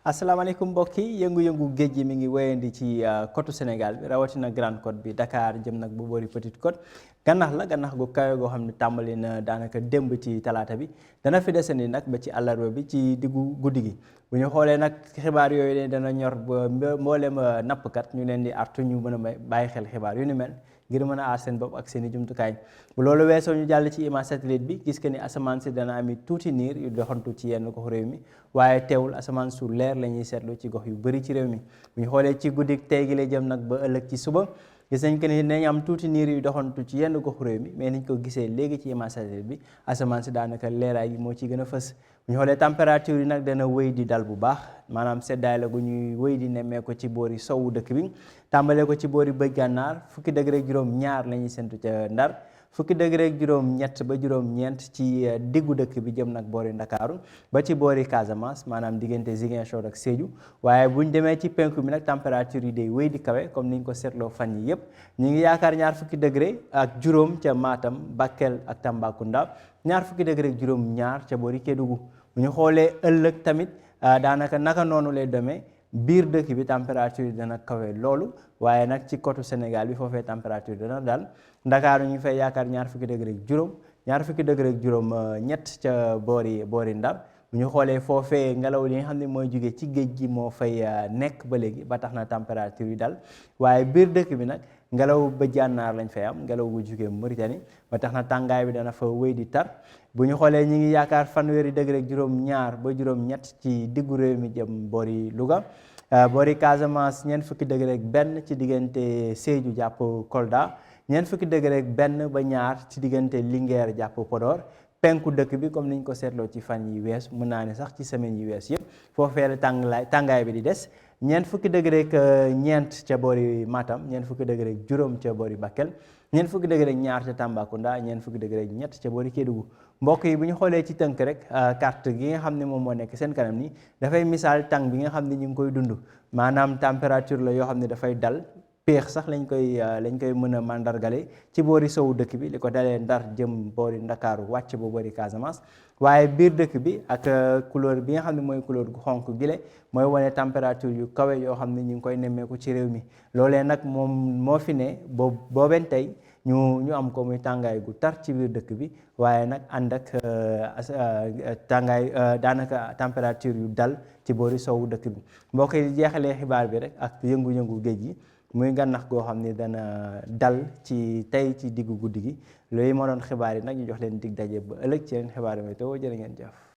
asalaamaaleykum mbokk yi yëngu-yëngu géej gi mi ngi wéyandi ci côte Sénégal bi rawatina Grande Côte bi Dakar jëm nag bu boori Petite Côte gannax gu kawe goo xam ne tàmbali na daanaka démb ci talaata bi dana fi desandi nag ba ci àllarba bi ci diggu guddi gi bu ñu xoolee nag xibaar yooyu ne dana ñor ba mboolem nappkat ñu leen di artu ñu mën a bàyyi xel xibaar yu ni mel ngir mën a aar seen bopp ak seen i jumtukaay bu loolu weesoo ñu jàll ci image satellite bi gis que ni asamaan si dana ami tuuti niir yu doxantu ci yenn gox réew mi waaye teewul asamaan su leer la ñuy seetlu ci gox yu bëri ci réew mi bu ñu xoolee ci guddi tey gi lay jëm nag ba ëllëg ci suba gis nañ que ni nañ am tuuti niir yu doxantu ci yenn gox réew mi mais niñ ko gisee léegi ci image satellite bi asamaan si daanaka leeraay gi moo ci gën a fës bu ñu xoolee température yi nag dana wéy di dal bu baax maanaam seddaay la gu ñuy wéy di nemmee ko ci boori sowu dëkk bi tàmbalee ko ci boori bëj gànnaar fukki degré ak juróom ñaar la ñuy séntu ca Ndar fukki degré ak juróom ñett ba juróom ñeent ci diggu dëkk bi jëm nag boori Ndakaaru ba ci boori Casamance maanaam diggante Ziguinchor ak Sédhiou waaye buñ demee ci penku bi nag température yi day wéy di kawe comme niñ ko seetloo fan yi yëpp ñu ngi yaakaar ñaar fukki degré ak juróom ca Matam Bakel ak Tambacounda ñaar fukki degré ak juróom ñaar ca boori Kédougou bu ñu xoolee ëllëg tamit daanaka naka noonu lay demee biir dëkk bi température yi dana kawe loolu waaye nag ci côte Sénégal bi foofee température dana daal Ndakaaru ñu fay yaakaar ñaar fukki degré ak juróom ñaar fukki degré ak juróom ñett ca boori Ndar bu ñu xoolee foofee ngelaw li nga xam ne mooy jóge ci géej gi moo fay nekk ba léegi ba tax na température yi dal waaye biir dëkk bi nag ngelaw ba jànnaar lañ fay am ngelaw bu jóge Mauritanie ba tax na tàngaay bi dana fa wéy di tar bu ñu xoolee ñi ngi yaakaar fanweeri degré ak juróom ñaar ba juróom ñett ci diggu réew mi jëm boori Louga boori Casamance ñeent fukki degré ak benn ci diggante Sédhiou jàpp Kolda ñeent fukki degré ak benn ba ñaar ci diggante Linguère jàpp Podor penku dëkk bi comme niñ ko seetloo ci fan yi wees mën naa ne sax ci semaine yi wees yëpp foofee la tàngaay bi di des ñeent fukki degré ak ñeent ca boori Matam ñeent fukki degré ak juróom ca boori Bakel ñeent fukki degré ak ñaar ca Tambacounda ñeent fukki degré ak ñett ca boori Kédougou mbokk yi bu ñu xoolee ci tënk rek carte gi nga xam ne moom moo nekk seen kanam ni dafay misaal tàng bi nga xam ne ñu ngi koy dund maanaam température la yoo xam ne dafay dal péex sax lañ koy mën a mandargale ci boori sowu dëkk bi li ko dalee Ndar jëm boori Ndakaaru wàcc ba boori Casamance waaye biir dëkk bi ak couleur bi nga xam ne mooy couleur gu xonk gile mooy wane température yu kawe yoo xam ne ñu ngi koy nemmeeku ci réew mi loolee nag moom moo fi ne boobeen tey ñu am ko muy tàngaay gu tar ci biir dëkk bi waaye nag ànd ak tàngaay daanaka température yu dal ci boori sowu dëkk bi mbokk yi jeexalee xibaar bi rek ak yëngu-yëngu géej gi muy gànnax goo xam ne dana dal ci tey ci diggu guddi gi loolu moo doon xibaar yi nag ñu jox leen dig daje ba ëllëg ci yeneen xibaar yi météo jërë ngeen jëf